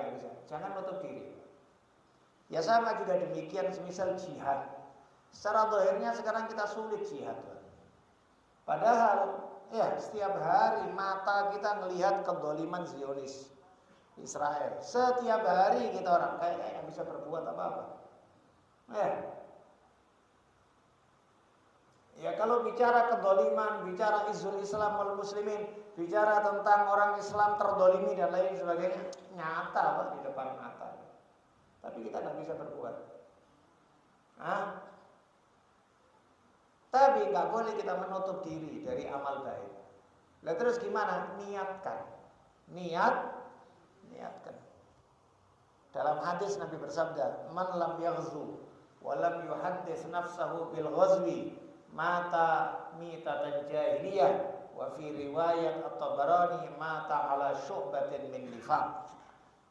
nggak bisa. Jangan nutup diri. Ya sama juga demikian semisal jihad. Secara zahirnya sekarang kita sulit jihad. Padahal ya setiap hari mata kita melihat kezaliman Zionis Israel. Setiap hari kita orang kayak nggak bisa berbuat apa-apa. Ya kalau bicara kezaliman, bicara izul Islam wal muslimin, bicara tentang orang Islam terdolimi dan lain sebagainya, nyata Pak di depan mata. Tapi kita nggak bisa berbuat. Tapi nggak boleh kita menutup diri dari amal baik. Lah terus gimana? Niatkan. Niatkan. Dalam hadis Nabi bersabda, "Man lam yaghzu wa lam yuhaddits nafsahu bil ghazwi, mata mitatan jahiliyah." Wa fi riwayat At-Tabarani, "Mata ala syu'batin min nifaq."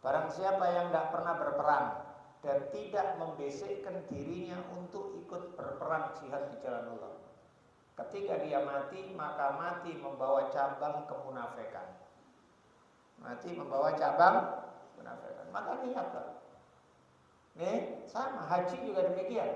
Barang siapa yang tidak pernah berperang dan tidak membisikkan dirinya untuk ikut berperang jihad di jalan Allah, ketika dia mati, maka mati membawa cabang kemunafikan. Mati membawa cabang kemunafikan. Maka niatlah. Nih, sama haji juga demikian.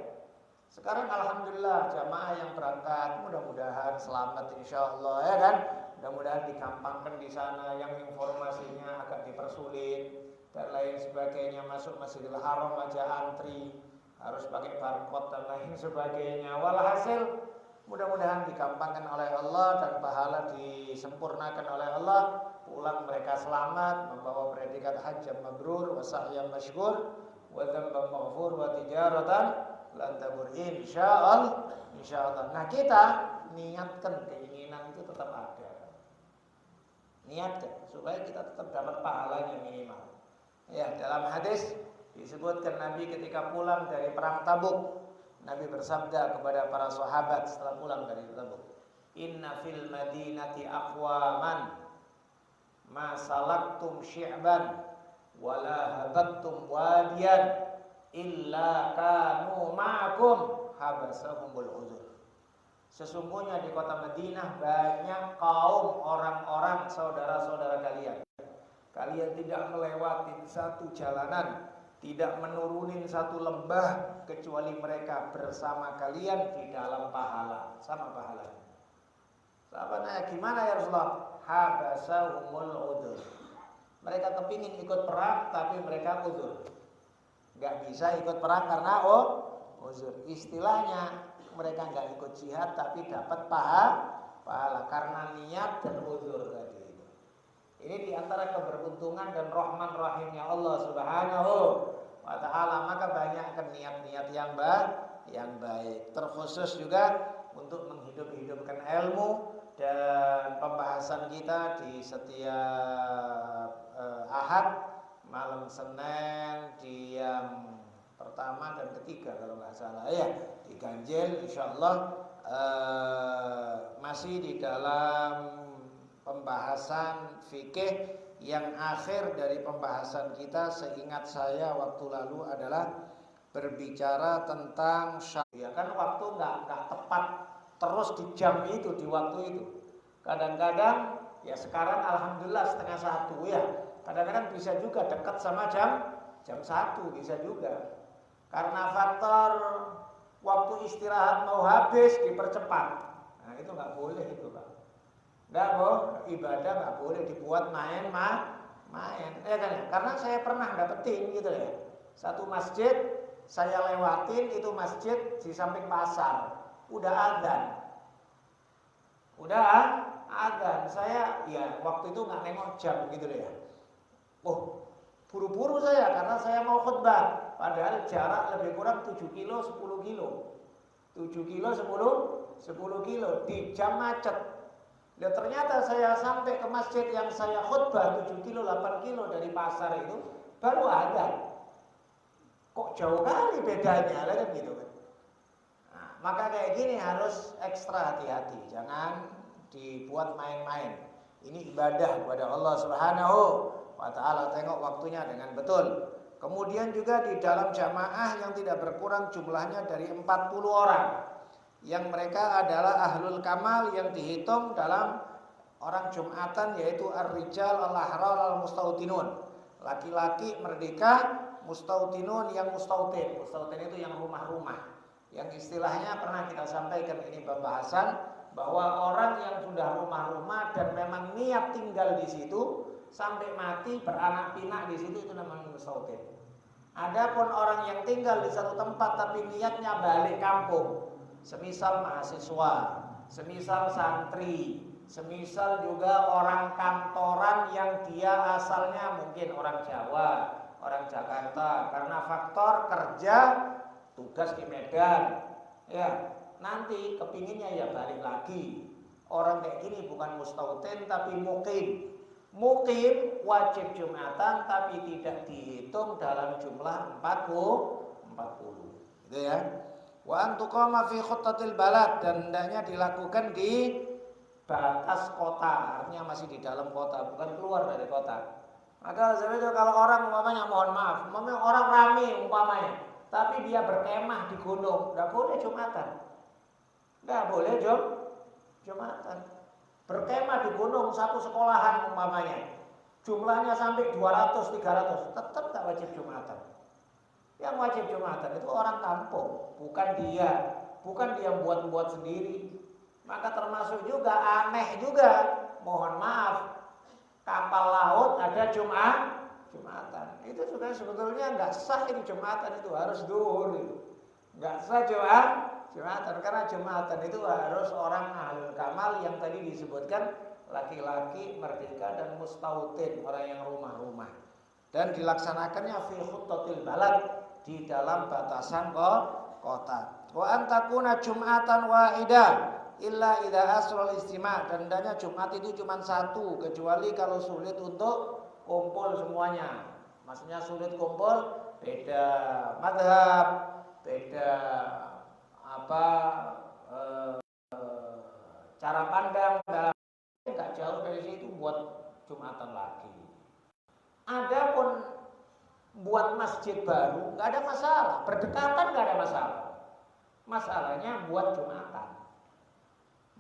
Sekarang alhamdulillah jamaah yang berangkat mudah-mudahan selamat insyaallah ya kan. Mudah-mudahan digampangkan di sana, yang informasinya agak dipersulit dan lain sebagainya, masuk Masjidil Haram aja antri, harus pakai barcode dan lain sebagainya. Walhasil mudah-mudahan digampangkan oleh Allah dan pahala disempurnakan oleh Allah. Pulang mereka selamat, membawa predikat hajjam mabrur, wa sa'yan masykur, wa dzamban maghfur, wa tijaratan lan tabur insyaallah. Nah, kita niatkan keinginan itu tetap ada. Niatkan supaya kita tetap dapat pahalanya minimal. Ya, dalam hadis disebutkan Nabi ketika pulang dari perang Tabuk, Nabi bersabda kepada para sahabat setelah pulang dari Tabuk, "Inna fil madinati aqwaman ma salaktum syi'ban wala habattum wadiyan illa kanu ma'akum habasahumul uzur." Sesungguhnya di kota Madinah banyak kaum orang-orang saudara-saudara kalian. Kalian tidak melewati satu jalanan, tidak menurunin satu lembah kecuali mereka bersama kalian di dalam pahala, sama pahalanya. Sahabatnya gimana ya Rasulullah? Habasahumul uzur. Mereka kepingin ikut perang tapi mereka uzur. Gak bisa ikut perang karena uzur. Istilahnya mereka gak ikut jihad tapi dapat pahala karena niat dan uzur tadi. Ini diantara keberuntungan dan rahman rahimnya Allah Subhanahu wa ta'ala. Maka banyakkan niat-niat yang baik. Terkhusus juga untuk menghidup-hidupkan ilmu dan pembahasan kita di setiap Ahad, malam Senin di yang pertama dan ketiga kalau nggak salah ya, di Ganjil insyaallah masih di dalam pembahasan fikih. Yang akhir dari pembahasan kita seingat saya waktu lalu adalah berbicara tentang ya kan waktu nggak tepat terus di jam itu, di waktu itu. Kadang-kadang ya sekarang alhamdulillah 12:30 ya. Kadang-kadang bisa juga dekat sama jam 1 bisa juga. Karena faktor waktu istirahat mau habis dipercepat. Nah itu nggak boleh itu Pak. Nggak ibadah nggak boleh dibuat main. Ya kan ya? Karena saya pernah dapetin gitu ya. Satu masjid saya lewatin, itu masjid di samping pasar. Udah adzan. Saya ya waktu itu nggak nengok jam gitu ya. Buru-buru saya karena saya mau khutbah. Padahal jarak lebih kurang 7 kilo, 10 kilo. 7 kilo, 10 kilo di jam macet. Dan ternyata saya sampai ke masjid yang saya khutbah 7 kilo, 8 kilo dari pasar itu baru adzan. Kok jauh kali bedanya lah kan gitu kan. Nah, maka kayak gini harus ekstra hati-hati, jangan dibuat main-main. Ini ibadah kepada Allah Subhanahu wa ta'ala, tengok waktunya dengan betul. Kemudian juga di dalam jamaah yang tidak berkurang jumlahnya dari 40 orang, yang mereka adalah ahlul kamal yang dihitung dalam orang Jumatan, yaitu ar-rijal al-ahrar al-mustautinun, Laki-laki merdeka, mustautinun yang mustautin. Mustautin itu yang rumah-rumah. Yang istilahnya pernah kita sampaikan ini pembahasan bahwa orang yang sudah rumah-rumah dan memang niat tinggal di situ sampai mati beranak pinak di situ itu namanya mustautin. Adapun orang yang tinggal di satu tempat tapi niatnya balik kampung, semisal mahasiswa, semisal santri, semisal juga orang kantoran yang dia asalnya mungkin orang Jawa, orang Jakarta, karena faktor kerja tugas di Medan, ya nanti kepinginnya ya balik lagi. Orang kayak gini bukan mustautin tapi mukim. Mukim wajib Jumatan tapi tidak dihitung dalam jumlah 40. Gitu ya. Wa antuqama fi khuttatil balad, dan hendaknya dilakukan di batas kota, artinya masih di dalam kota, bukan keluar dari kota. Maka sebenarnya kalau orang umpamanya mohon maaf, umpamanya orang rame umpamanya, tapi dia berkemah di gunung, nggak boleh Jumatan. Nggak boleh Jumatan. Berkemah di gunung satu sekolahan umpamanya, jumlahnya sampai 200-300, tetap nggak wajib Jumatan. Yang wajib Jumatan itu orang kampung, bukan dia buat sendiri. Maka termasuk juga aneh juga, mohon maaf, kapal laut ada Jumatan. Itu sudah sebetulnya nggak sah ini Jumatan, itu harus duhur itu. Nggak sah Jumatan, karena Jumatan itu harus orang ahlul kamal yang tadi disebutkan, laki-laki merdeka dan mustautin, orang yang rumah-rumah. Dan dilaksanakannya fi khuttatil balad, di dalam batasan kota. Wa antakuna Jumatan wahidah illa idza asrul istima', dan hendaknya Jumat itu cuma satu, kecuali kalau sulit untuk kumpul semuanya. Maksudnya sulit kumpul, beda madhab, beda cara pandang, nggak jauh dari situ buat Jumatan lagi. Adapun buat masjid baru nggak ada masalah, berdekatan nggak ada masalah. Masalahnya buat Jumatan.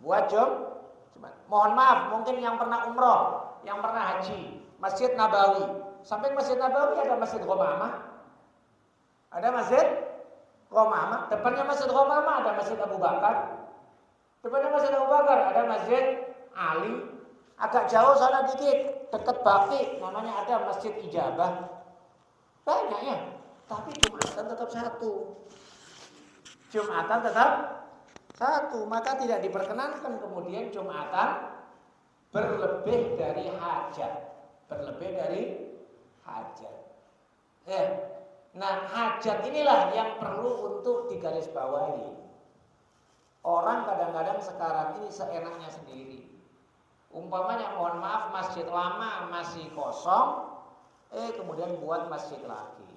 Buat Jumat. Mohon maaf, mungkin yang pernah umroh, yang pernah haji, Masjid Nabawi. Sampai Masjid Nabawi ada Masjid Qomamah. Ada Masjid Qomamah. Depannya Masjid Qomamah ada Masjid Abu Bakar. Depannya Masjid Abu Bakar ada Masjid Ali. Agak jauh sana dikit, dekat Baqi, namanya ada Masjid Ijabah. Banyak ya, tapi Jumatan tetap satu. Jumatan tetap satu, maka tidak diperkenankan kemudian Jumatan berlebih dari hajat. Nah, hajat inilah yang perlu untuk digarisbawahi. Orang kadang-kadang sekarang ini seenaknya sendiri. Umpamanya mohon maaf, masjid lama masih kosong, kemudian buat masjid lagi.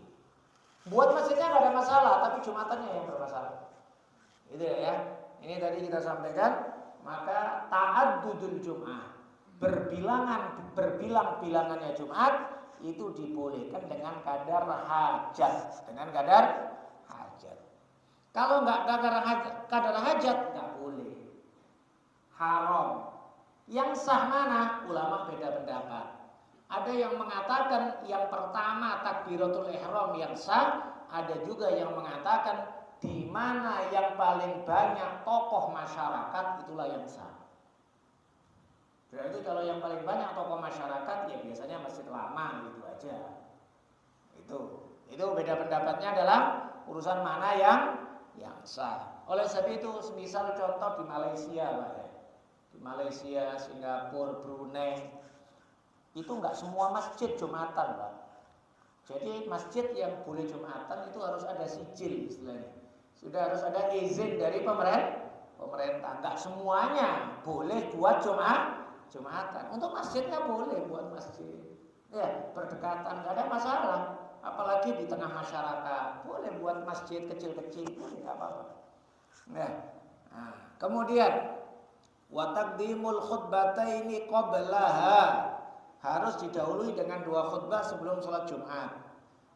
Buat masjidnya nggak ada masalah, tapi Jumatannya yang bermasalah. Itu ya. Ini tadi kita sampaikan, maka ta'addudul Jum'ah, berbilang-bilangannya Jumat itu dibolehkan dengan kadar hajat, Kalau nggak kadar hajat nggak boleh, haram. Yang sah mana? Ulama beda pendapat. Ada yang mengatakan yang pertama takbiratul ihram yang sah, ada juga yang mengatakan di mana yang paling banyak tokoh masyarakat itulah yang sah. Berarti kalau yang paling banyak tokoh masyarakat ya biasanya masjid lama gitu aja. Itu beda pendapatnya dalam urusan mana yang sah. Oleh sebab itu, misal contoh di Malaysia, Pak ya. Di Malaysia, Singapura, Brunei, itu enggak semua masjid Jumatan, Pak. Jadi masjid yang boleh Jumatan itu harus ada sijil istilahnya. Sudah harus ada izin dari pemerintah. Enggak semuanya boleh buat Jumatan. Untuk masjidnya boleh buat masjid. Ya, berdekatan enggak ada masalah. Apalagi di tengah masyarakat, boleh buat masjid kecil-kecil, boleh enggak apa-apa. Nah, kemudian wa taqdimul khutbataini qablaha, harus didahului dengan 2 khutbah sebelum sholat Jumat.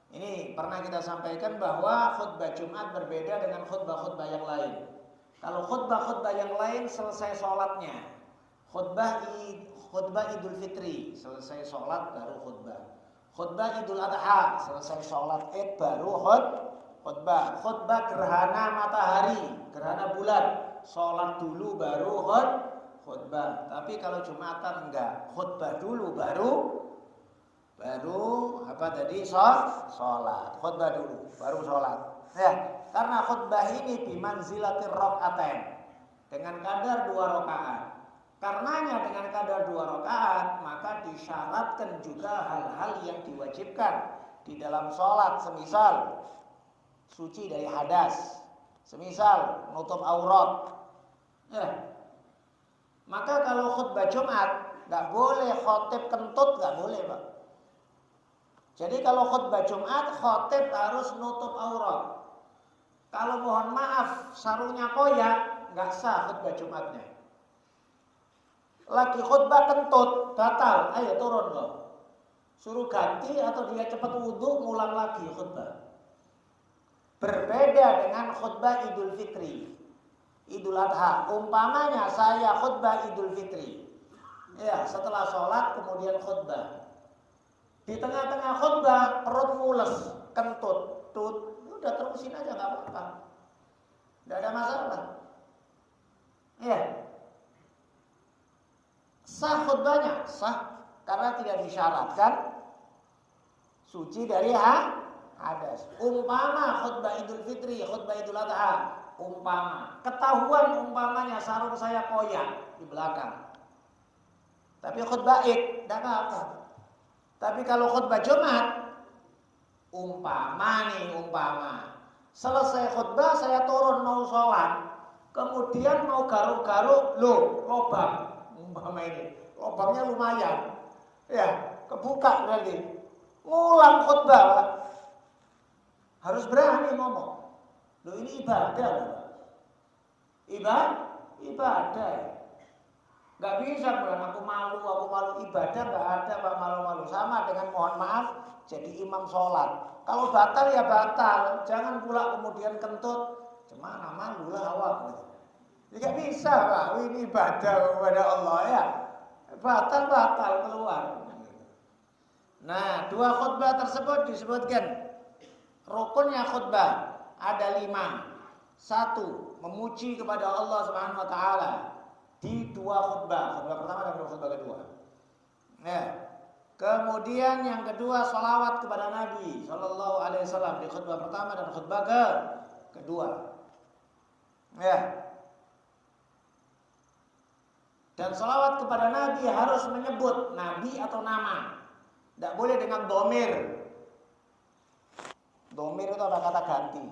Ini pernah kita sampaikan bahwa khutbah Jumat berbeda dengan khutbah-khutbah yang lain. Kalau khutbah-khutbah yang lain selesai sholatnya, khutbah Idul Fitri selesai sholat baru khutbah. Khutbah Idul Adha, selesai sholat Id baru khutbah. Khutbah gerhana matahari, gerhana bulan, sholat dulu baru khutbah. Tapi kalau Jumatan enggak, khutbah dulu baru apa tadi sholat. Khutbah dulu baru sholat. Ya, karena khutbah ini bimanzilatir rakaatain, dengan kadar 2 rakaat. Karenanya dengan kadar 2 rakaat maka disyaratkan juga hal-hal yang diwajibkan di dalam sholat, semisal suci dari hadas, semisal nutup aurat. Ya. Maka kalau khutbah Jumat nggak boleh khotib kentut, nggak boleh, Pak. Jadi kalau khutbah Jumat khotib harus nutup aurat. Kalau mohon maaf sarungnya koyak, nggak sah khutbah Jumatnya. Lagi khutbah kentut, batal. Ayo turun kok. Suruh ganti atau dia cepat wudhu, ngulang lagi khutbah. Berbeda dengan khutbah Idul Fitri, Idul Adha. Umpamanya saya khutbah Idul Fitri. Ya, setelah sholat kemudian khutbah. Di tengah-tengah khutbah perut mules, kentut, udah terusin aja nggak apa-apa. Nggak ada masalah. Ya. Sah khutbahnya, sah karena tidak disyaratkan suci dari hadas. Umpama khutbah Idul Fitri, khutbah Idul Adha, umpama ketahuan umpamanya sarung saya koyak di belakang. Tapi khutbah Id tidak apa-apa. Tapi kalau khutbah Jumat, umpama selesai khutbah saya turun mau sholat, kemudian mau garuk-garuk, lobang. Umpama ini lubangnya lumayan, ya kebuka berarti ngulang khutbah, Pak. Harus berani ngomong. Loh ini ibadah, Pak. Ibadah. Gak bisa bilang aku malu ibadah, gak ada Pak malu-malu. Sama dengan mohon maaf jadi imam sholat. Kalau batal ya batal, jangan pula kemudian kentut. Cemana malu lah awak. Tidak bisa Pak, ini ibadah kepada Allah ya. Batal keluar. Nah, 2 khutbah tersebut disebutkan rukunnya khutbah ada 5. 1, memuji kepada Allah Subhanahu wa taala di 2 khutbah pertama dan khutbah kedua. Nah, kemudian yang kedua salawat kepada Nabi Shallallahu Alaihi Wasallam di khutbah pertama dan khutbah kedua. Ya. Dan salawat kepada Nabi harus menyebut Nabi atau nama. Tidak boleh dengan domir. Domir itu ada kata ganti.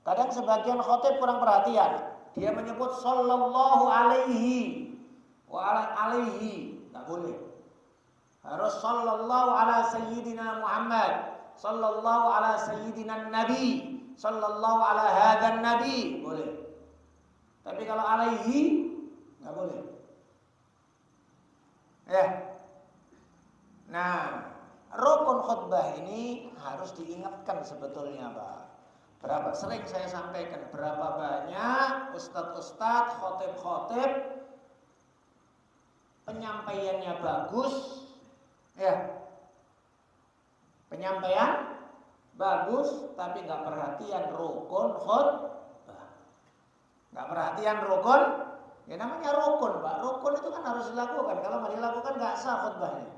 Kadang sebagian khotib kurang perhatian. Dia menyebut sallallahu alaihi wa alaihi. Tidak boleh. Harus sallallahu ala sayyidina Muhammad, sallallahu ala sayyidina Nabi, sallallahu ala hadan Nabi. Boleh. Tapi kalau alaihi tidak boleh. Ya. Nah, rukun khutbah ini harus diingatkan sebetulnya, Pak. Berapa sering saya sampaikan, berapa banyak ustadz-ustadz, khotib-khotib penyampaiannya bagus, ya. Penyampaian bagus, tapi nggak perhatian rukun khutbah. Nggak perhatian rukun. Ya namanya rukun, Pak. Rukun itu kan harus dilakukan. Kalau nggak dilakukan nggak sah khutbahnya.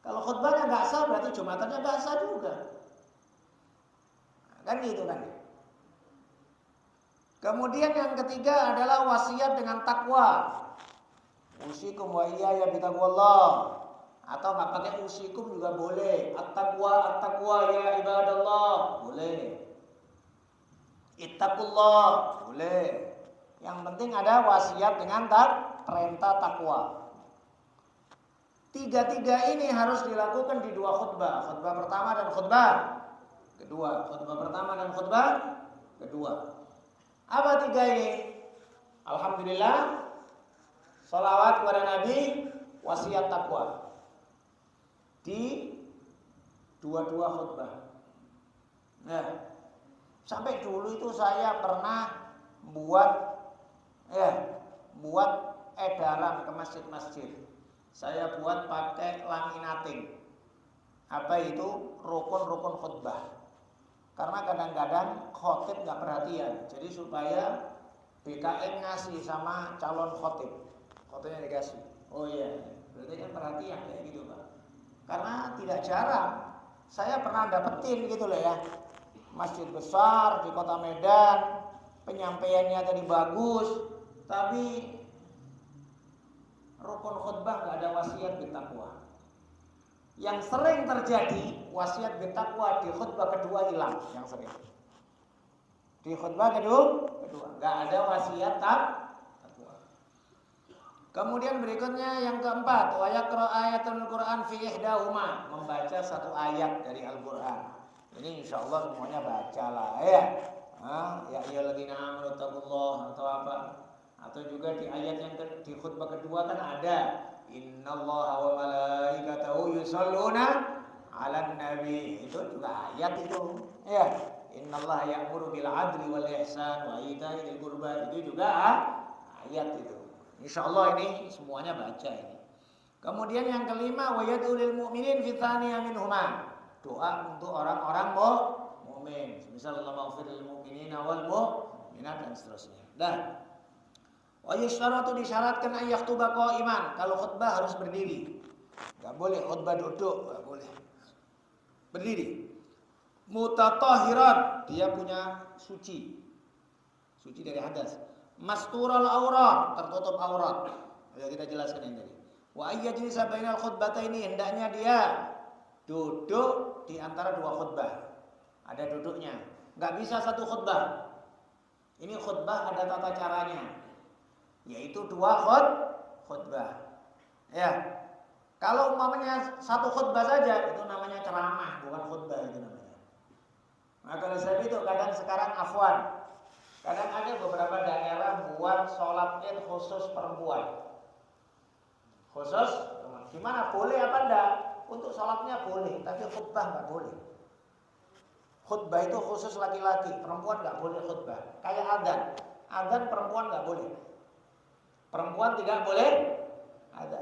Kalau khutbahnya nggak sah berarti jumatannya nggak sah juga. Kan gitu kan. Kemudian yang ketiga adalah wasiat dengan takwa. Usikum wa iyaya bitaqwallah. Atau nggak pakai usikum juga boleh. At-taqwa ya ibadallah. Boleh. Ittaqullah. Boleh. Yang penting ada wasiat dengan perintah takwa. 3 ini harus dilakukan di 2 khutbah. Khutbah pertama dan khutbah kedua. Khutbah pertama dan khutbah kedua. Apa 3 ini? Alhamdulillah. Salawat kepada Nabi, wasiat takwa. Di 2 khutbah. Nah, sampai dulu itu saya pernah buat edaran ke masjid-masjid. Saya buat pakai laminating. apa itu rukun-rukun khutbah. Karena kadang-kadang khotib nggak perhatian, jadi supaya BKM ngasih sama calon khotib, khotibnya dikasih. Oh iya, berarti kan perhatian kayak gitu Pak. Karena tidak jarang saya pernah dapetin gitu loh ya, masjid besar di kota Medan, penyampaiannya tadi bagus, tapi rukun khutbah nggak ada wasiat bertakwa. Yang sering terjadi wasiat bertakwa di khutbah kedua hilang, yang sering. Di khutbah kedua nggak ada wasiat takwa. Kemudian berikutnya yang keempat, wa yaqra ayatul Qur'an fi ihdahuma, membaca satu ayat dari Al-Qur'an. Ini insyaallah semuanya bacalah ya. Ya ayyuhalladzina amanu taqullaha atau apa? Atau juga di ayat yang di khutbah kedua kan ada innallaha wa malaikatahu yusholluna 'alan nabi. Itu juga ayat itu. Ya, innallaha ya'muru bil 'adli wal ihsan wa ita'i dzil qurba. Itu juga ayat itu. Insyaallah ini semuanya baca ini. Kemudian yang kelima wa yad'u lil mu'minin fi tsaniya minhuma. Doa untuk orang-orang mukmin. Misal Allahumma ighfir lil mu'minina wal mu'minat dan seterusnya. Dan wa yusharatu disyaratkan ayat khutbah qa'iman. Kalau khutbah harus berdiri. Enggak boleh khutbah duduk, enggak boleh. Berdiri. Mutatahhiran, dia punya suci. Suci dari hadas. Mastural aurat, tertutup aurat. Ya kita jelaskan ini tadi. Wa ayyajlisa bainal khutbataini, hendaknya dia duduk di antara dua khutbah. Ada duduknya. Enggak bisa satu khutbah. Ini khutbah ada tata caranya. Yaitu dua khutbah. Ya. Kalau umpamanya satu khutbah saja itu namanya ceramah, bukan khutbah itu namanya. Maka oleh sebab itu kadang sekarang afwan. Kadang ada beberapa daerah buat sholat Id khusus perempuan. Khusus gimana? Boleh apa enggak? Untuk sholatnya boleh, tapi khutbah enggak boleh. Khutbah itu khusus laki-laki, perempuan enggak boleh khutbah. Kayak adzan. Adzan perempuan enggak boleh. Perempuan tidak boleh ada.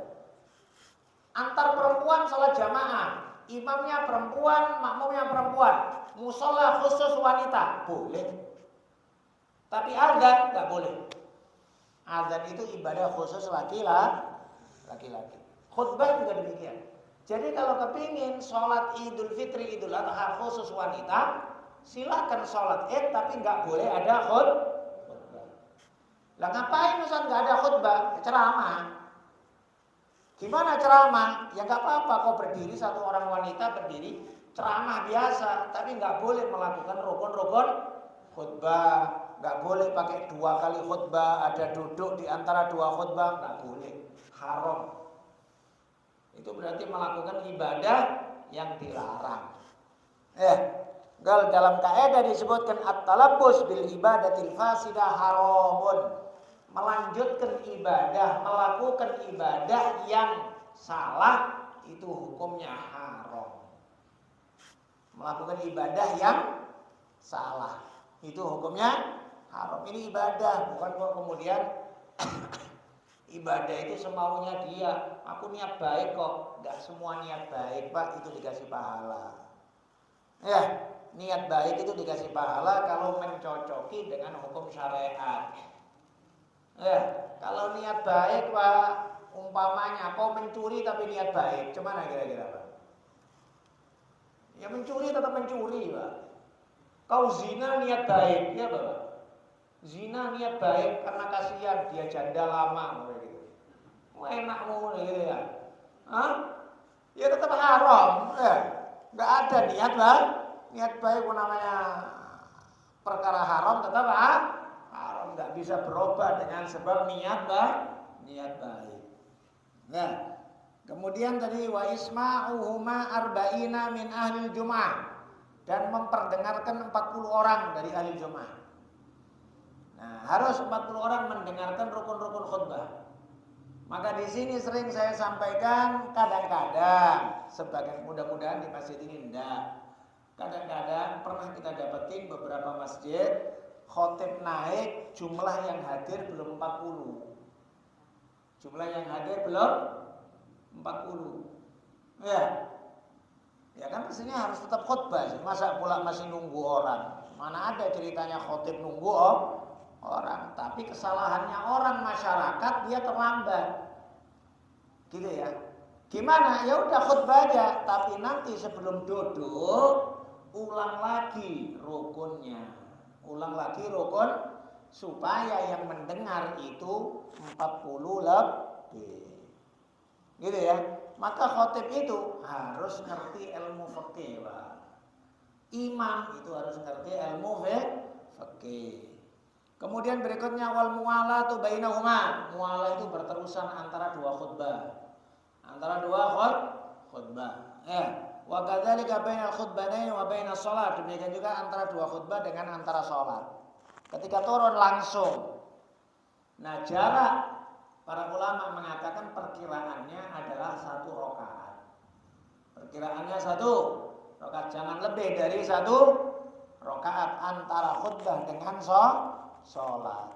Antar perempuan salat jamaah, imamnya perempuan, makmumnya perempuan, musola khusus wanita boleh. Tapi adzan nggak boleh. Adzan itu ibadah khusus laki-laki. Khutbah juga demikian. Jadi kalau kepingin sholat Idul Fitri, Idul Adha khusus wanita, silakan sholat Id, tapi nggak boleh ada khutbah. Lah ngapain Ustaz nggak ada khutbah? Ceramah. Gimana ceramah? Ya nggak apa-apa kok berdiri, satu orang wanita berdiri ceramah biasa, tapi nggak boleh melakukan rukun-rukun khutbah. Nggak boleh pakai dua kali khutbah, ada duduk di antara dua khutbah, nggak boleh. Haram. Itu berarti melakukan ibadah yang dilarang. Dalam kaidah disebutkan at-talabbus bil ibadatil fasidah haramun. Melanjutkan ibadah, melakukan ibadah yang salah itu hukumnya haram. Melakukan ibadah yang salah itu hukumnya haram. Ini ibadah, bukan kok kemudian ibadah itu semaunya dia. Aku niat baik kok. Enggak semua niat baik, Pak, itu dikasih pahala. Ya, niat baik itu dikasih pahala kalau mencocoki dengan hukum syariat. Ya, kalau niat baik Pak, umpamanya kau mencuri tapi niat baik, gimana kira-kira Pak? Ya mencuri tetap mencuri Pak. Kau zina niat baik, ya Pak? Zina niat baik karena kasihan dia janda lama gitu. Enak mau gitu ya. Ya tetap haram. Enggak ada niat Pak. Niat baik namanya perkara haram tetap haram, nggak bisa berubah dengan sebab niat baik. Nah, kemudian tadi wa isma'uhuma arba'ina min ahli Jum'ah, dan memperdengarkan 40 orang dari ahli Jum'ah. Nah, harus 40 orang mendengarkan rukun-rukun khutbah. Maka di sini sering saya sampaikan, kadang-kadang sebagian, mudah-mudahan di masjid ini enggak. Kadang-kadang pernah kita dapetin beberapa masjid khotib naik, jumlah yang hadir belum 40. Jumlah yang hadir belum 40. Ya. Ya kan mestinya harus tetap khutbah. Masa pula masih nunggu orang? Mana ada ceritanya khotib nunggu orang. Tapi kesalahannya orang masyarakat dia terlambat. Gitu ya. Gimana? Ya udah khutbah aja. Tapi nanti sebelum duduk ulang lagi rukunnya. Ulang lagi rukun supaya yang mendengar itu 40 lebih. Gitu ya. Maka khotib itu harus ngerti ilmu fikih, Pak. Imam itu harus ngerti ilmu fikih. Kemudian berikutnya wal muwalatu bainahuma. Muwalah itu berterusan antara dua khutbah. Antara dua khutbah. Wa kadzalika bainal khutbatayn wa bainas shalat. Demikian juga antara dua khutbah dengan antara salat. Ketika turun langsung. Nah, jarak para ulama mengatakan perkiraannya adalah 1 rakaat. Perkiraannya 1 rakaat, jangan lebih dari 1 rakaat antara khutbah dengan sholat.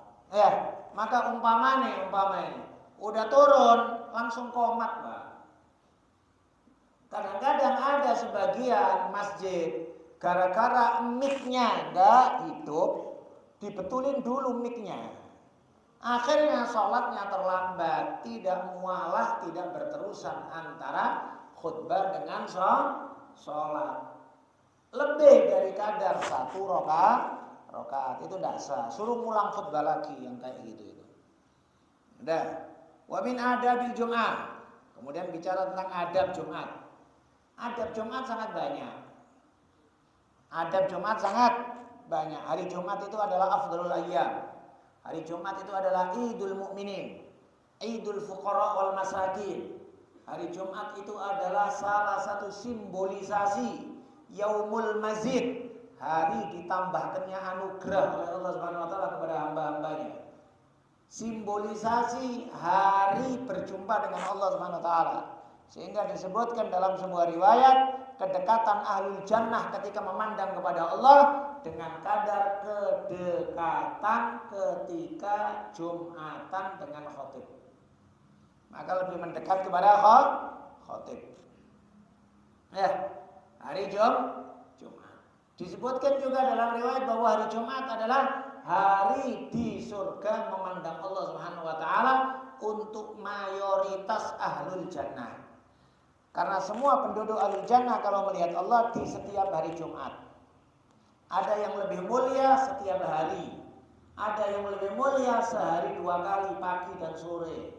Maka umpamanya udah turun langsung qomat, Pak. Kadang-kadang ada sebagian masjid gara-gara mic-nya enggak hidup, dibetulin dulu mic-nya. Akhirnya sholatnya terlambat, tidak mualah, tidak berterusan antara khutbah dengan sholat. Lebih dari kadar 1 rakaat itu tidak sah. Suruh ngulang khutbah lagi yang kayak gitu itu. Udah. Wa min adabil Jum'ah. Kemudian bicara tentang adab Jumat. Adab Jumat sangat banyak. Adab Jumat sangat banyak. Hari Jumat itu adalah afdhalul ayyam. Hari Jumat itu adalah Idul Mukminin, Idul Fuqara wal Masakin. Hari Jumat itu adalah salah satu simbolisasi Yaumul Mazid, hari ditambahkannya anugerah oleh Allah Subhanahu wa taala kepada hamba-hambanya. Simbolisasi hari berjumpa dengan Allah Subhanahu wa taala. Sehingga disebutkan dalam sebuah riwayat kedekatan ahlul jannah ketika memandang kepada Allah dengan kadar kedekatan ketika Jumatan dengan khotib. Maka lebih mendekat kepada khotib. Hari Jumat. Disebutkan juga dalam riwayat bahwa hari Jumat adalah hari di surga memandang Allah Subhanahu wa taala untuk mayoritas ahlul jannah. Karena semua penduduk ahlul jannah kalau melihat Allah di setiap hari Jumat. Ada yang lebih mulia setiap hari. Ada yang lebih mulia sehari 2 kali, pagi dan sore.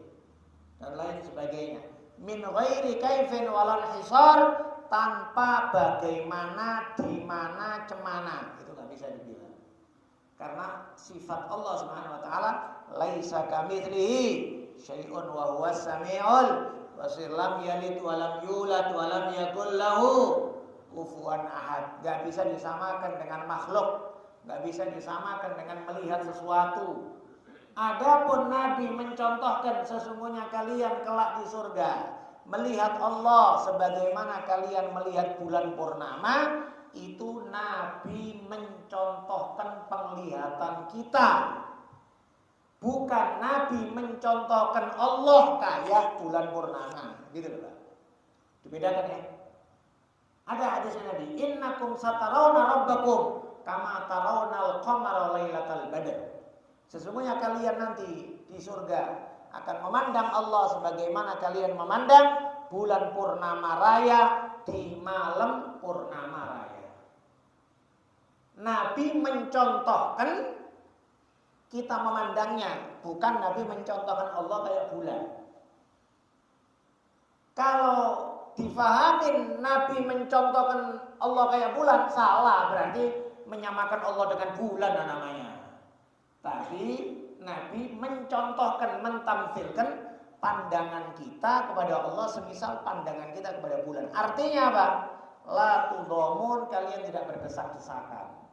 Dan lain sebagainya. Min ghairi kaifin walal hisar, tanpa bagaimana, di mana, cemana. Itu enggak bisa dibilang. Karena sifat Allah Subhanahu wa taala laisa kamitslihi syai'un wa huwas samiul basir, lam yalid wa lam yulad wa lam yakul lahu kufuwan ahad. Gak bisa disamakan dengan makhluk, gak bisa disamakan dengan melihat sesuatu. Adapun Nabi mencontohkan sesungguhnya kalian kelak di surga melihat Allah sebagaimana kalian melihat bulan purnama. Itu Nabi mencontohkan penglihatan kita, bukan Nabi mencontohkan Allah kayak bulan purnama. Gitu loh, Pak. Dibedakan ya. Ada hadisnya Nabi, innakum satarawna rabbakum kama tarawnal qamara lailatal badr. Sesungguhnya kalian nanti di surga akan memandang Allah sebagaimana kalian memandang bulan purnama raya di malam purnama raya. Nabi mencontohkan kita memandangnya, bukan Nabi mencontohkan Allah kayak bulan. Kalau difahamin Nabi mencontohkan Allah kayak bulan, salah, berarti menyamakan Allah dengan bulan namanya. Tapi Nabi mencontohkan, mentamfilkan pandangan kita kepada Allah semisal pandangan kita kepada bulan. Artinya apa? La tudhamun, kalian tidak berdesak-desakan.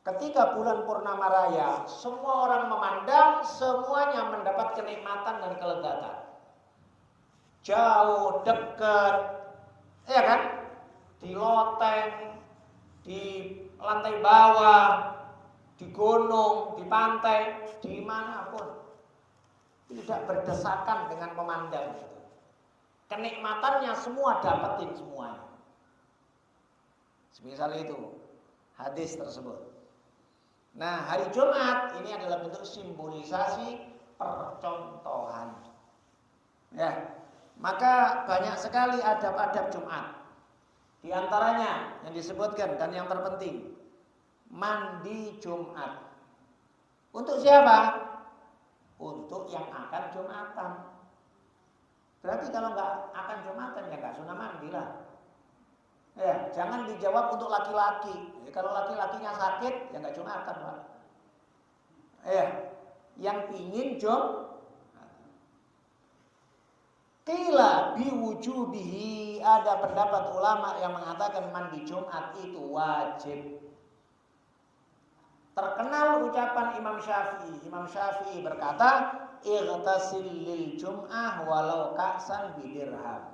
Ketika bulan purnama raya, semua orang memandang, semuanya mendapat kenikmatan dan kelezatan. Jauh, dekat, ya kan? Di loteng, di lantai bawah, di gunung, di pantai, dimanapun. Tidak berdesakan dengan memandang itu. kenikmatannya semua dapetin semuanya. Semisal itu hadis tersebut. Nah, hari Jumat ini adalah bentuk simbolisasi percontohan. Ya, maka banyak sekali adab-adab Jumat. Di antaranya yang disebutkan dan yang terpenting, mandi Jumat. Untuk siapa? Untuk yang akan Jumatan. Berarti kalau nggak akan Jumatan ya nggak sunah mandi lah. Ya, jangan dijawab untuk laki-laki. Kalau laki-lakinya sakit ya nggak Jumatan, Pak. Ya, yang pingin Qila biwujubihi, ada pendapat ulama yang mengatakan mandi Jumat itu wajib. Terkenal ucapan Imam Syafi'i. Imam Syafi'i berkata, "Ightasil lil Jum'ah walau ka'san bidirham."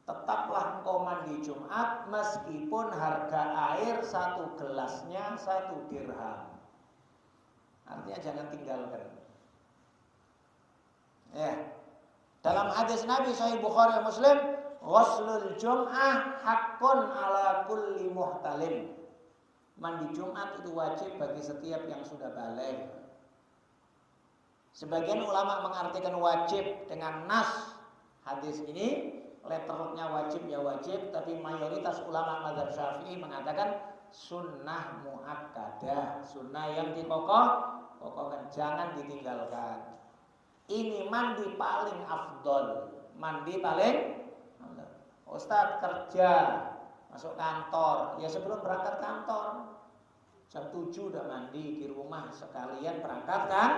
Tetaplah engkau mandi Jumat meskipun harga air satu gelasnya 1 dirham. Artinya jangan tinggalkan. Ya. Dalam hadis Nabi Sahih Bukhari Muslim, "Ghuslul Jum'ah haqqun ala kulli muhtalim." Mandi Jumat itu wajib bagi setiap yang sudah baligh. Sebagian ulama mengartikan wajib dengan nas hadis ini, letternya wajib ya wajib, tapi mayoritas ulama mazhab Syafi'i mengatakan sunnah muakkadah, sunnah yang dikokohkan, jangan ditinggalkan. Ini mandi paling afdol, mandi paling afdol. Ustadz kerja, masuk kantor, ya sebelum berangkat kantor jam 7 udah mandi di rumah, sekalian berangkat kan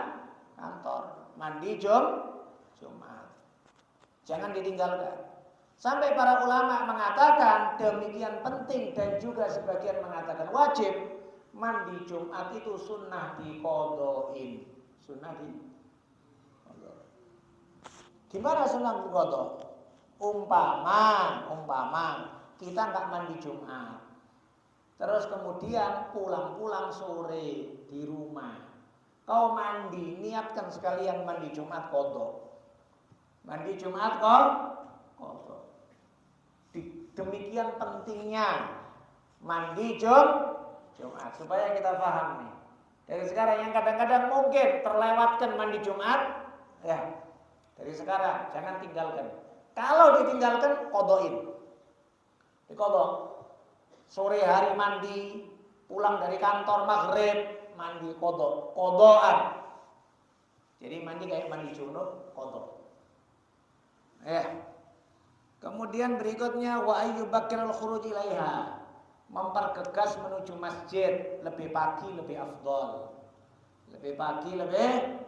kantor, mandi Jumat. Jangan ditinggalkan. Sampai para ulama mengatakan demikian penting dan juga sebagian mengatakan wajib, mandi Jumat itu sunnah diqodhoin. Sunnah di gimana sunnah diqodho? Umpama kita nggak mandi Jumat, terus kemudian pulang sore di rumah, kau mandi, niatkan sekalian mandi Jumat qodho. Mandi Jumat qodho. Demikian pentingnya mandi Jumat, supaya kita paham nih. Dari sekarang yang kadang-kadang mungkin terlewatkan mandi Jumat, ya dari sekarang jangan tinggalkan. Kalau ditinggalkan qodhoin. Diqodho. Sore hari mandi, pulang dari kantor maghrib mandi qodhoan. Jadi mandi kayak mandi junub, qodho. Kemudian berikutnya wa ayyubakirul khuruj ilaiha, mempergegas menuju masjid lebih pagi lebih afdol. Lebih pagi lebih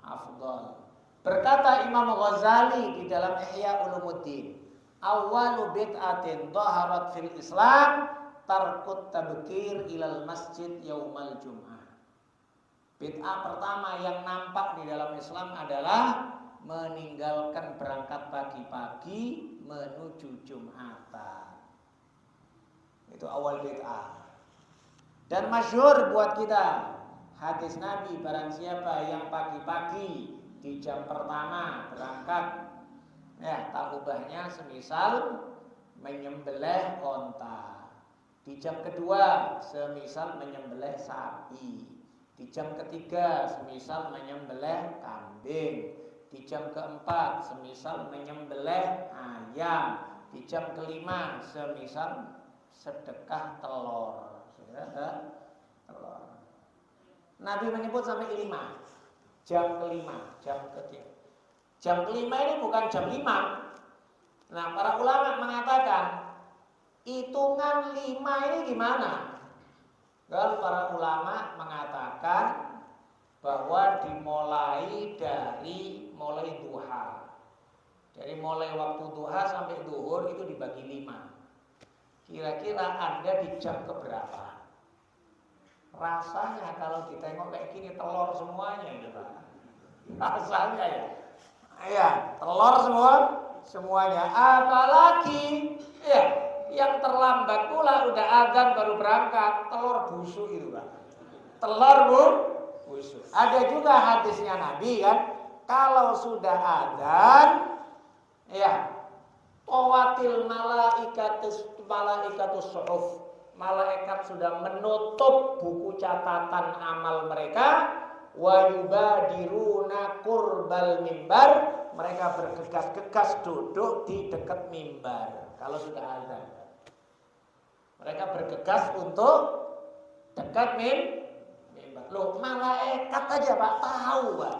afdol. Berkata Imam Ghazali di dalam Ihya Ulumuddin, awwalu bid'atin dhaharat fil Islam tarkut tabkir ilal masjid yaumal jum'ah. Bid'ah pertama yang nampak di dalam Islam adalah meninggalkan berangkat pagi-pagi menuju Jumatan. Itu awal bid'ah. Dan masyhur buat kita hadis Nabi, barang siapa yang pagi-pagi di jam pertama berangkat, ya tak ubahnya semisal menyembelih onta. Di jam kedua semisal menyembelih sapi. Di jam ketiga semisal menyembelih kambing. Di jam keempat semisal menyembelih ayam. Di jam kelima semisal sedekah telur. Telur. Nabi menyebut sampai 5. Jam kelima, jam ketiga. Jam kelima ini bukan jam 5. Nah, para ulama mengatakan hitungan 5 ini gimana? Dan para ulama mengatakan bahwa dimulai dari mulai duha. Dari mulai waktu duha sampai duhur itu dibagi 5. Kira-kira Anda di jam keberapa? Rasanya kalau ditengok kayak gini telur semuanya gitu. Rasanya ya, telur semuanya. Apalagi ya yang terlambat pula udah azan baru berangkat, telur busuk itu Pak. Telur busuk. Ada juga hadisnya Nabi kan, kalau sudah azan ya Tawatil malaikatus suhuf. Malaikat sudah menutup buku catatan amal mereka. Wa yubadiruna qurbal mimbar. Mereka bergegas-gegas duduk di dekat mimbar. Kalau sudah azan, mereka bergegas untuk dekat mimbar. Loh, malaikat aja Pak tahu Pak.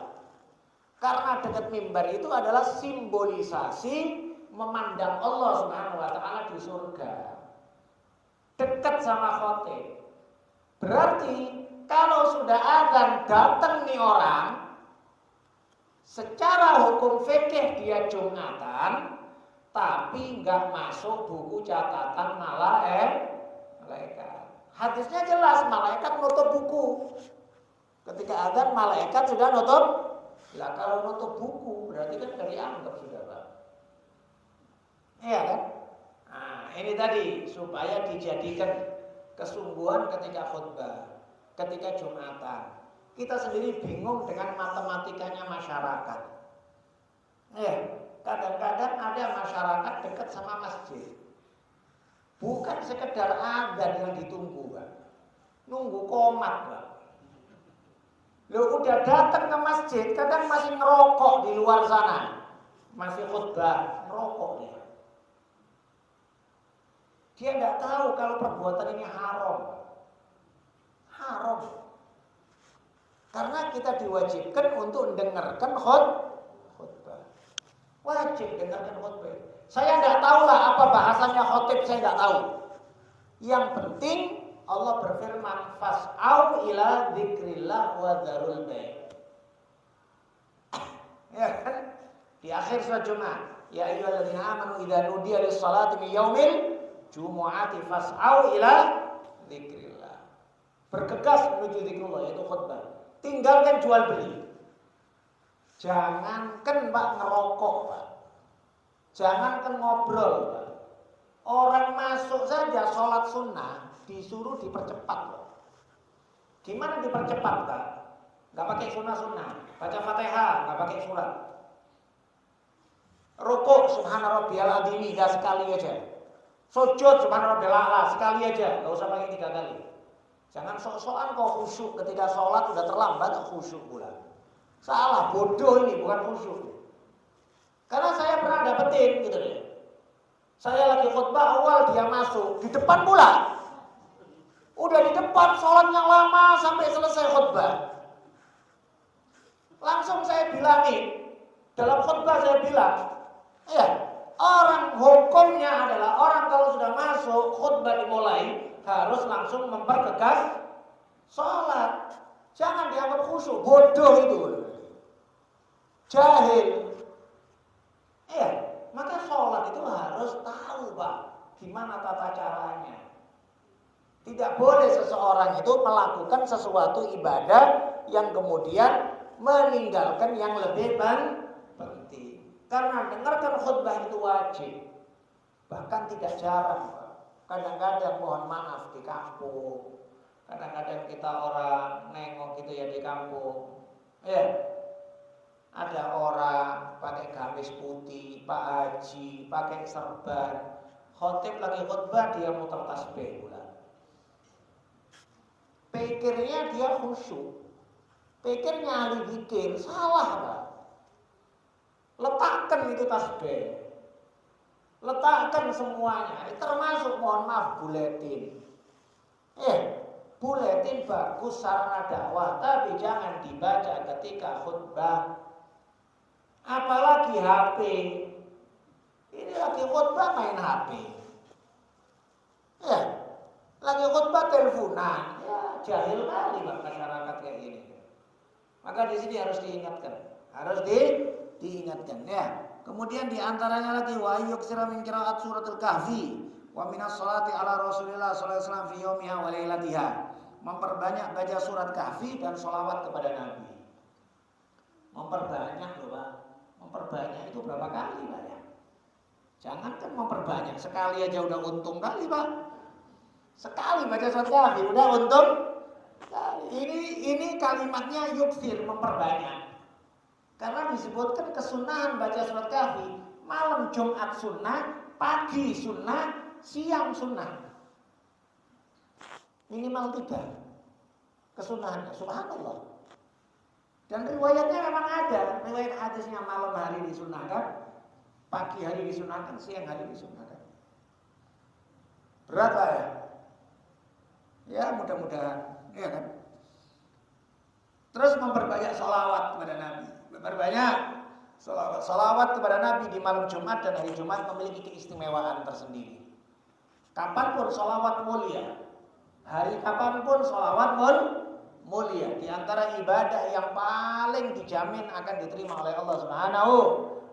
Karena dekat mimbar itu adalah simbolisasi memandang Allah Subhanahu wa taala di surga. Dekat sama khotib. Berarti kalau sudah azan datang nih orang, secara hukum fikih dia Jumatan, tapi nggak masuk buku catatan malaikat. Hadisnya jelas, malaikat nutup buku. Ketika azan malaikat sudah nutup. Lah kalau nutup buku berarti kan dari anggap sudah Pak. Iya kan? Nah, ini tadi supaya dijadikan kesungguhan ketika khutbah, ketika Jumatan. Kita sendiri bingung dengan matematikanya masyarakat. Kadang-kadang ada masyarakat dekat sama masjid. Bukan sekedar azan yang ditunggu, Pak. Nunggu komat, Pak. Lo udah datang ke masjid, kadang masih ngerokok di luar sana. Masih khutbah, ngerokok dia. Dia nggak tahu kalau perbuatan ini haram. Haram. Karena kita diwajibkan untuk mendengarkan khutbah. Wajib dengarkan khutbah. Saya nggak tahu lah apa bahasanya khotib, saya nggak tahu. Yang penting Allah berfirman, fas'au ila dzikrillah wa dzarul bai'. Ya kan? Di akhir surat Jumat, ya ayyuhalladzina amanu idza nudiya lis-salati min yaumil jumu'ati fas'au ila dzikrillah. Bergegas menuju zikrullah, yaitu khutbah. Tinggalkan jual beli. Jangankan Pak ngerokok, Pak. Jangankan ngobrol, Pak. Orang masuk saja sholat sunnah disuruh dipercepat, Pak. Gimana dipercepat, Pak? Gak pakai sunnah-sunnah. Baca Fatihah, gak pakai surat. Rukuk subhana rabbiyal adzim sekali aja. Sujud subhana rabbiyal a'la sekali aja, gak usah pakai 3 kali. Jangan sok-sokan kau khusyuk ketika sholat udah terlambat khusyuk pula. Salah, bodoh ini, bukan khusyuk. Karena saya pernah dapetin gitu deh. Saya lagi khutbah awal dia masuk di depan pula. Udah di depan sholatnya lama sampai selesai khutbah. Langsung saya bilangin, dalam khutbah saya bilang, ya orang hukumnya adalah orang kalau sudah masuk khutbah dimulai harus langsung mempertegas sholat. Jangan dianggap khusyuk, bodoh itu. Jahil. Maka sholat itu harus tahu Pak, gimana tata caranya. Tidak boleh seseorang itu melakukan sesuatu ibadah yang kemudian meninggalkan yang lebih penting. Karena dengarkan khutbah itu wajib. Bahkan tidak jarang Pak. Kadang-kadang mohon maaf di kampung. Kadang-kadang kita orang nengok gitu ya di kampung. Ada orang pakai gamis putih, Pak Haji, pakai serban. Khotib lagi khutbah dia muter tasbih pula. Pikirnya dia khusyuk. Pikirnya ahli zikir, salah Pak. Letakkan itu tasbih. Letakkan semuanya, termasuk mohon maaf buletin. Buletin bagus sarana dakwah, tapi jangan dibaca ketika khutbah. Apalagi HP. Ini lagi khutbah main HP. Lagi khutbah teleponan. Jahil kali Pak masyarakat kayak gini. Maka di sini harus diingatkan. Harus diingatkan ya. Kemudian di antaranya lagi wa yuksira min qiraat suratul kahfi wa minas sholati ala Rasulillah sallallahu alaihi wasallam fi yaumiha wa lailatiha. Memperbanyak baca surat kahfi dan sholawat kepada Nabi. Memperbanyak loh Pak. Memperbanyak itu berapa kali Pak ya? Jangan kan memperbanyak, sekali aja udah untung kali Pak. Sekali baca surat kahfi udah untung. Ini kalimatnya yuksir, memperbanyak. Karena disebutkan kesunahan baca surat kahfi malam Jumat sunnah, pagi sunnah, siang sunnah. Minimal 3 kesunahannya, subhanallah. Dan riwayatnya memang ada, riwayat hadisnya malam hari disunahkan, pagi hari disunahkan, siang hari disunahkan. Berat lah ya. Ya mudah-mudahan, ya kan. Terus memperbanyak sholawat kepada Nabi. Memperbanyak sholawat. Sholawat kepada Nabi di malam Jumat dan hari Jumat memiliki keistimewaan tersendiri. Kapanpun sholawat mulia. Hari kapanpun sholawat pun mulia. Di antara ibadah yang paling dijamin akan diterima oleh Allah Subhanahu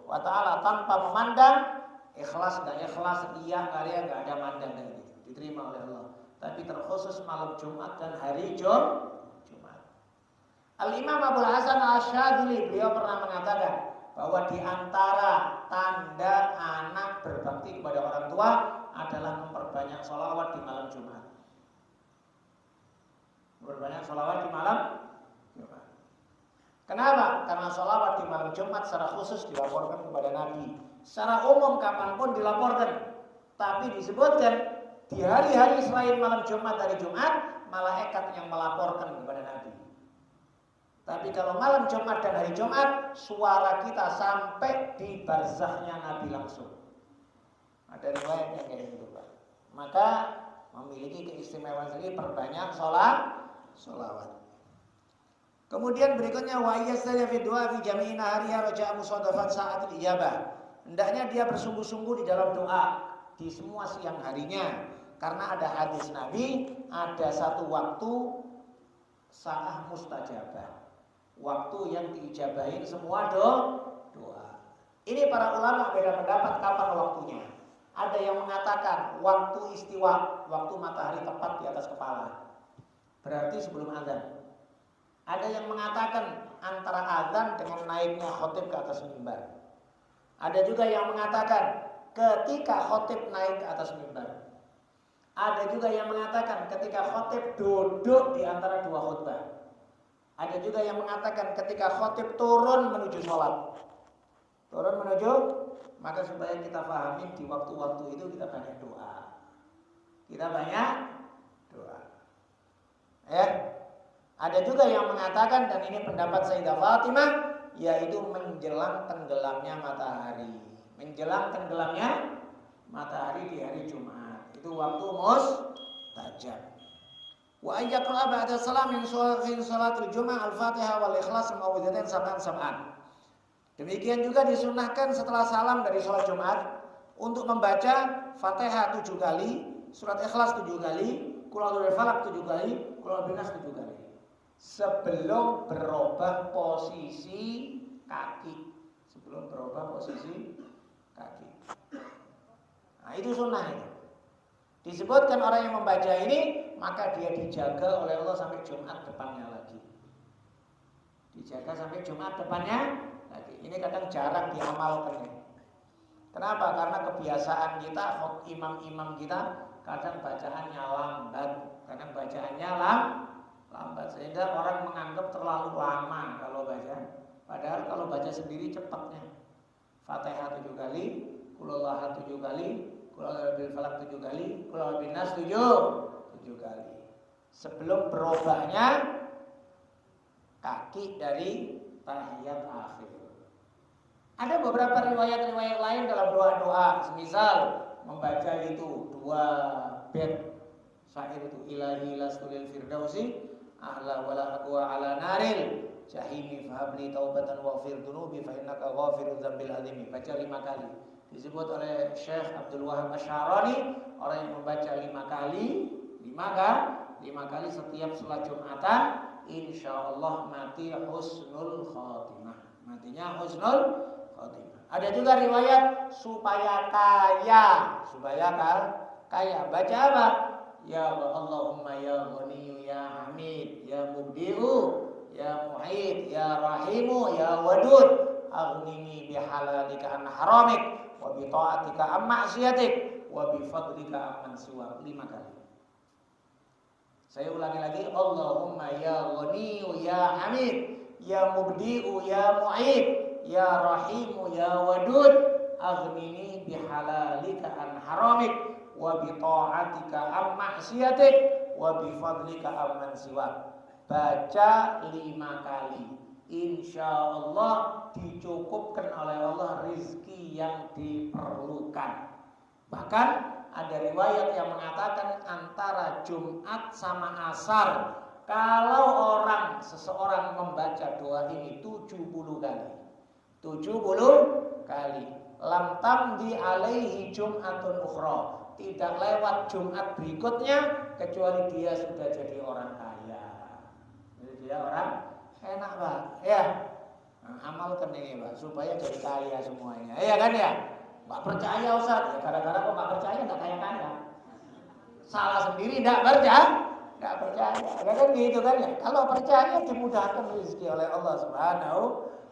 wa ta'ala tanpa memandang ikhlas dan ikhlas, ria, karya, gak ada mandang dan itu diterima oleh Allah. Tapi terkhusus malam Jumat dan hari Jumat. Al-Imam Abul Hasan Asyadzili beliau pernah mengatakan bahwa di antara tanda anak berbakti kepada orang tua adalah memperbanyak sholawat di malam Jumat. Memperbanyak sholawat di malam Jumat. Kenapa? Karena sholawat di malam Jumat secara khusus dilaporkan kepada Nabi. Secara umum kapanpun dilaporkan. Tapi disebutkan di hari-hari selain malam Jumat, hari Jumat, malaikat yang melaporkan kepada Nabi. Tapi kalau malam Jumat dan hari Jumat, suara kita sampai di barzahnya Nabi langsung. Ada riwayat yang kayak gitu, Pak. Maka memiliki keistimewaan sendiri, perbanyak sholawat. Kemudian berikutnya wa yastajib fi du'a fi jami'i nahariha raja'a musadafat sa'atul ijabah. Hendaknya dia bersungguh-sungguh di dalam doa di semua siang harinya. Karena ada hadis Nabi, ada satu waktu sa'ah mustajabah. Waktu yang diijabahin semua doa. Ini para ulama beda pendapat kapan waktunya. Ada yang mengatakan waktu istiwa, waktu matahari tepat di atas kepala. Berarti sebelum azan. Ada yang mengatakan antara azan dengan naiknya khotib ke atas mimbar. Ada juga yang mengatakan ketika khotib naik ke atas mimbar. Ada juga yang mengatakan ketika khotib duduk di antara dua khutbah. Ada juga yang mengatakan ketika khotib turun menuju sholat. Turun menuju, maka supaya kita pahami di waktu-waktu itu kita banyak doa. Kita banyak doa. Ya. Ada juga yang mengatakan, dan ini pendapat Sayyidah Fatimah, yaitu menjelang tenggelamnya matahari. Menjelang tenggelamnya matahari di hari Jumat. Itu waktu mustajab. Wa ayyaqra ba'da salam min salatul Jumat al-Fatihah wal Ikhlas ma'udzatain sab'an. Demikian juga disunahkan setelah salam dari sholat Jumat untuk membaca Fatihah 7 kali, surat Ikhlas 7 kali, Qul a'udzu birabbil falaq 7 kali, Qul a'udzu binanas 7 kali. Sebelum berubah posisi kaki. Sebelum berubah posisi kaki. Nah, itu sunnah itu. Disebutkan orang yang membaca ini, maka dia dijaga oleh Allah sampai Jumat depannya lagi. Dijaga sampai Jumat depannya lagi. Ini kadang jarang diamalkan. Kenapa? Karena kebiasaan kita, imam-imam kita, kadang bacaannya lambat. Kadang bacaannya lambat. Sehingga orang menganggap terlalu lama kalau baca. Padahal kalau baca sendiri cepatnya. Fatihah 7 kali, Qul huwallahu 7 kali, Qul a'udzu birabbil falaq 7 kali, Qul a'udzu binanas 7 kali. Sebelum berubahnya kaki dari tahiyat akhir. Ada beberapa riwayat-riwayat lain dalam doa-doa, semisal membaca itu 2 bait syair itu ilahi lastul firdausi ahla wala aqwa ala naril jahimi fahabli taubatan waghfir dunubi fa innaka ghafirudz dzambil azimi. Baca 5 kali. Disebut oleh Syekh Abdul Wahab Asy'arani, orang yang membaca 5 kali, 5 kali setiap salat Jumatan, insyaallah mati husnul khotimah. Matinya husnul khotimah. Ada juga riwayat supaya kaya. Baca apa? Ya Allahumma ya Ghani ya Hamid ya Mubdi'u ya Mu'id ya Rahimu ya Wadud aghnini bihalalika an haramik wa bi ta'atika am ma'siyatik wa bi fadlika amman siwak. 5 kali. Saya ulangi lagi. Allahumma ya Ghani ya Hamid ya Mubdi'u ya Mu'id ya Rahimu ya Wadud aghnini bihalalika an haramik wa bi ta'atika am maksiatik wa bi fadlika amman siwak. Baca 5 kali, insya Allah dicukupkan oleh Allah rizki yang diperlukan. Bahkan ada riwayat yang mengatakan antara Jumat sama Asar, kalau seseorang membaca doa ini 70 kali, 70 kali, lam tamdi alaihi jum'atun ukhra, tidak lewat Jumat berikutnya kecuali dia sudah jadi orang kaya. Jadi dia orang enak, Pak. Ya. Nah, amalkan ini, Pak, supaya jadi kaya semuanya. Iya kan ya? Enggak percaya, Ustaz. Ya gara-gara kok enggak percaya enggak kaya-kaya. Salah sendiri enggak percaya. Enggak percaya. Ya kan gitu kan ya? Kalau percaya dimudahkan rezeki oleh Allah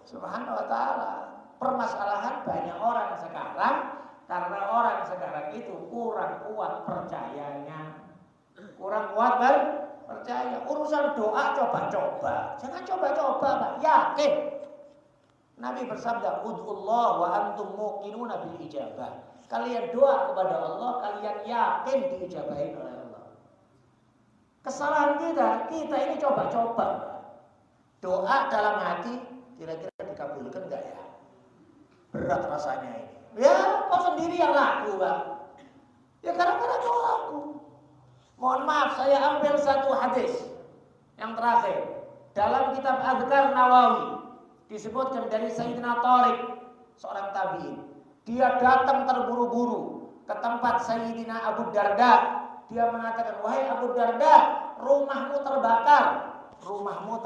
Subhanahu wa taala. Permasalahan banyak orang sekarang karena orang sekarang itu kurang kuat percayanya. Kurang kuat kan? Percaya. Urusan doa coba-coba. Jangan coba-coba, Pak. Yakin. Nabi bersabda, "Ud'ullah wa antum muqinuna bil ijabah." Kalian doa kepada Allah, kalian yakin diijabahin oleh Allah. Kesalahan kita ini coba-coba. Doa dalam hati kira-kira dikabulkan enggak ya? Berat rasanya ini. Ya, kau sendiri yang laku, Pak. Ya gara-gara kau laku. Mohon maaf, saya ambil satu hadis yang terakhir dalam kitab Azkar Nawawi, disebutkan dari Sayyidina Tariq, seorang tabi'in. Dia datang terburu-buru ke tempat Sayyidina Abu Darda. Dia mengatakan, "Wahai Abu Darda, rumahmu terbakar. Rumahmu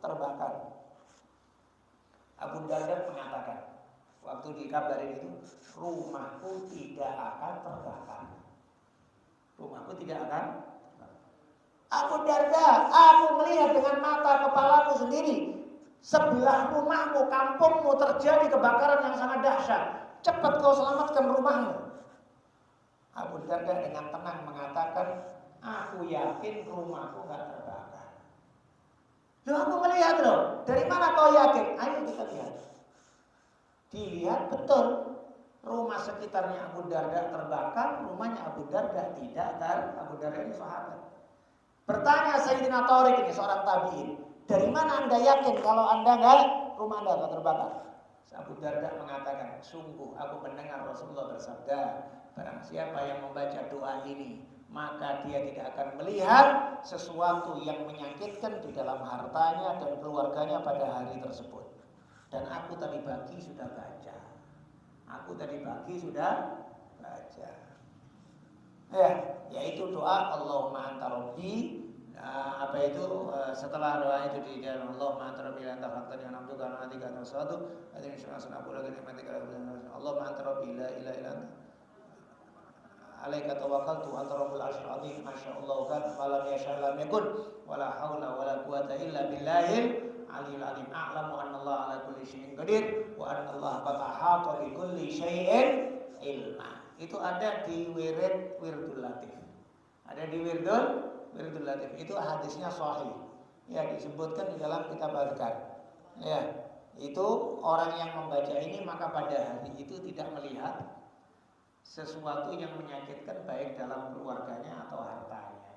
terbakar." Abu Darda mengatakan, waktu dikabarin itu, "Rumahku tidak akan terbakar. Rumahku tidak akan terbakar." Abu Darda, aku melihat dengan mata kepalaku sendiri. Sebelah rumahmu, kampungmu terjadi kebakaran yang sangat dahsyat. Cepat kau selamatkan rumahmu. Abu Darda dengan tenang mengatakan, "Aku yakin rumahku gak terbakar." Loh, aku melihat loh. Dari mana kau yakin? Ayo kita lihat. Dilihat betul. Rumah sekitarnya Abu Darda terbakar, rumahnya Abu Darda tidak. Abu Darda ini sahabat. Bertanya Sayyidina Tariq ini, seorang tabi'in, "Dari mana Anda yakin kalau Anda rumah Anda enggak terbakar?" Abu Darda mengatakan, "Sungguh aku mendengar Rasulullah bersabda, barang siapa yang membaca doa ini, maka dia tidak akan melihat sesuatu yang menyakitkan di dalam hartanya dan keluarganya pada hari tersebut." Dan aku tadi pagi sudah baca. Ya, yaitu doa Allahumma anta rabbi. Setelah doa itu di dalam Allahumma anta rabbi anta khalaqtani wa ana 'abduka wa ana 'abduka wa salatu adina syu'asana aqulu laka ni'matika Allahumma anta rabbi la ilaha illa anta alaika tawakkaltu wa anta rabbul 'arsyil 'azim masyaallah kan wa lam yasha lam yakun wa la haula wa la quwwata illa billahil 'aliyyil 'azim a'lamu anna Allah 'ala kulli syai'in qadir wa anna Allah qad ahata bi kulli syai'in ilma. Itu ada di Wirdul Latif. Ada di Wirdul Latif. Itu hadisnya sahih. Ya, disebutkan di dalam kitab Azkar. Ya, itu orang yang membaca ini maka pada hari itu tidak melihat sesuatu yang menyakitkan baik dalam keluarganya atau hartanya.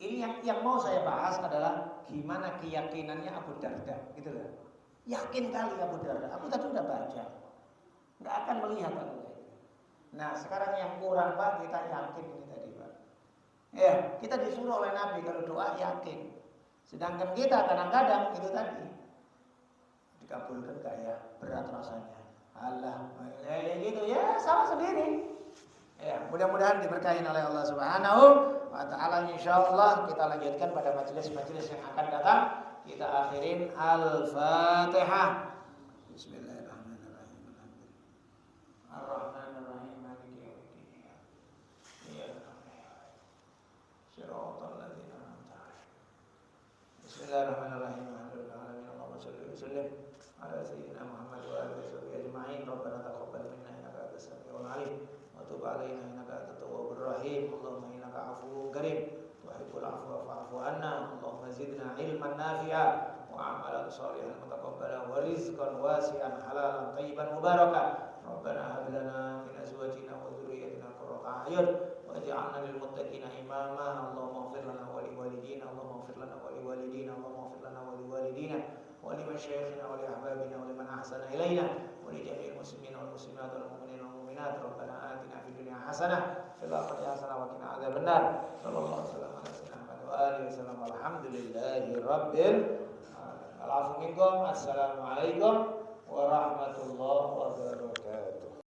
Ini yang mau saya bahas adalah gimana keyakinannya Abu Darda, gitu loh. Yakin kali Abu Darda. Aku tadi udah baca. Enggak akan melihat aku. Nah, sekarang yang kurang, Pak, kita yakin ini tadi, Pak. Ya, kita disuruh oleh Nabi kalau doa yakin. Sedangkan kita kadang-kadang itu tadi dikabulkan kayak berat rasanya. Allah, ya gitu ya, salah sendiri. Ya, mudah-mudahan diberkahi oleh Allah Subhanahu wa taala. Insyaallah kita lanjutkan pada majelis-majelis yang akan datang. Kita akhirin Al-Fatihah. Bismillahirrahmanirrahim. Ar-Rahmanir-Rahim. Bismillahirrahmanirrahim. Allahumma shalli wa sallim ala sayyidina Muhammad wa alihi washabbihi ajma'in. Rabbana taqabbal minna innaka antas samiul 'alim wa tub 'alaina innaka antat tawwabur rahim. Allahumma innaka 'afuwwun karim tuhibbul 'afwa fa'fu 'anna. Allahumma zidna 'ilman nafi'a wa 'amalan shalihan mutaqabbalan wa rizqan wasi'an halalan thayyiban mubarakan ربنا هب لنا من أزواجنا وذريتنا قرة أعين واجعلنا للمتقين إماما اللهم اغفر لنا ولوالدينا اللهم اغفر لنا ولوالدينا اللهم اغفر لنا ولوالدينا ولمشايخنا ولأحبابنا ولمن أحسن إلينا ولجميع المسلمين والمسلمات والمؤمنين والمؤمنات ربنا آتنا في الدنيا حسنة في الآخرة حسنة وقنا عذاب النار صلى الله عليه وسلم وآله وسلم والحمد لله رب العالمين. العفو منكم. Assalamualaikum warahmatullahi wabarakatuh.